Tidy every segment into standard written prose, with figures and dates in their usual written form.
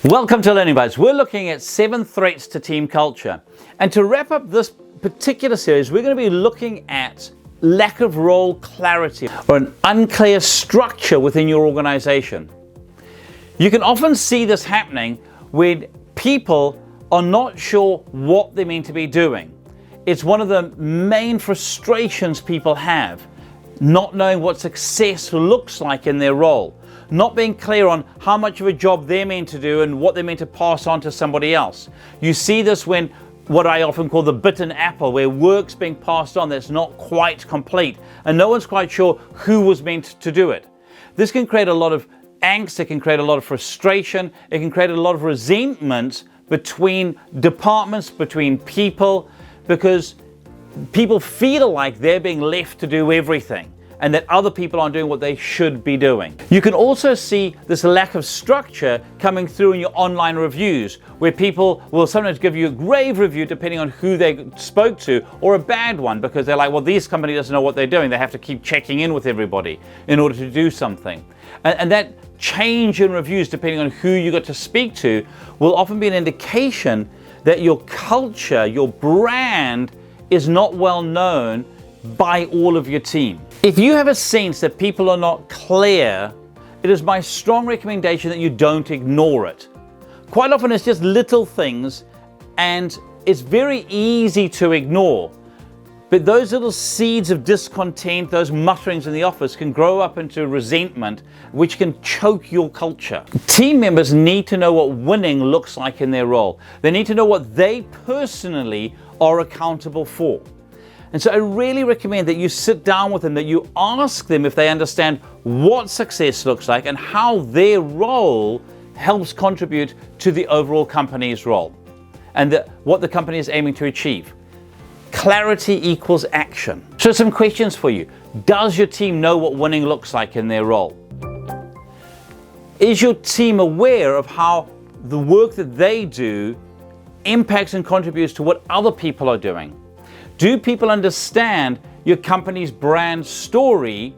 Welcome to Learning Bites. We're looking at 7 threats to team culture. And to wrap up this particular series, we're going to be looking at lack of role clarity or an unclear structure within your organization. You can often see this happening when people are not sure what they're meant to be doing. It's one of the main frustrations people have, not knowing what success looks like in their role. Not being clear on how much of a job they're meant to do and what they're meant to pass on to somebody else. You see this when what I often call the bitten apple, where work's being passed on that's not quite complete and no one's quite sure who was meant to do it. This can create a lot of angst, it can create a lot of frustration, it can create a lot of resentment between departments, between people, because people feel like they're being left to do everything and that other people aren't doing what they should be doing. You can also see this lack of structure coming through in your online reviews, where people will sometimes give you a grave review depending on who they spoke to, or a bad one because they're like, well, this company doesn't know what they're doing. They have to keep checking in with everybody in order to do something. And that change in reviews, depending on who you got to speak to, will often be an indication that your culture, your brand, is not well known by all of your team. If you have a sense that people are not clear, it is my strong recommendation that you don't ignore it. Quite often it's just little things and it's very easy to ignore. But those little seeds of discontent, those mutterings in the office can grow up into resentment, which can choke your culture. Team members need to know what winning looks like in their role. They need to know what they personally are accountable for. And so I really recommend that you sit down with them, that you ask them if they understand what success looks like and how their role helps contribute to the overall company's role and what the company is aiming to achieve. Clarity equals action. So some questions for you. Does your team know what winning looks like in their role? Is your team aware of how the work that they do impacts and contributes to what other people are doing? Do people understand your company's brand story,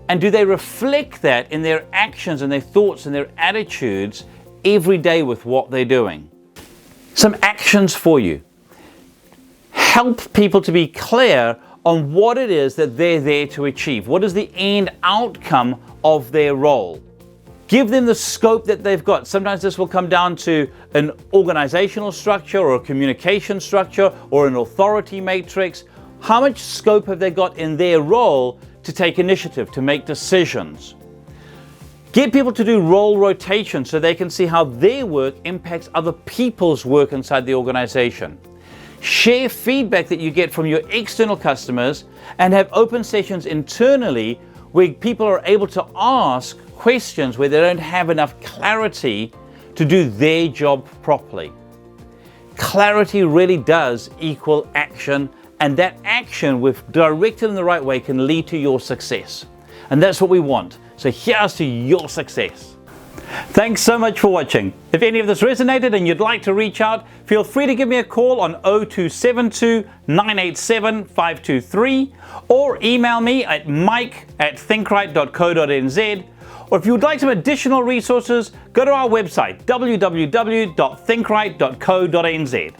and do they reflect that in their actions and their thoughts and their attitudes every day with what they're doing? Some actions for you. Help people to be clear on what it is that they're there to achieve. What is the end outcome of their role? Give them the scope that they've got. Sometimes this will come down to an organizational structure or a communication structure or an authority matrix. How much scope have they got in their role to take initiative, to make decisions? Get people to do role rotation so they can see how their work impacts other people's work inside the organization. Share feedback that you get from your external customers and have open sessions internally where people are able to ask questions where they don't have enough clarity to do their job properly. Clarity really does equal action, and that action, if directed in the right way, can lead to your success. And that's what we want. So here's to your success. Thanks so much for watching. If any of this resonated and you'd like to reach out, feel free to give me a call on 0272 987 523 or email me at mike@thinkright.co.nz. Or if you would like some additional resources, go to our website www.thinkright.co.nz.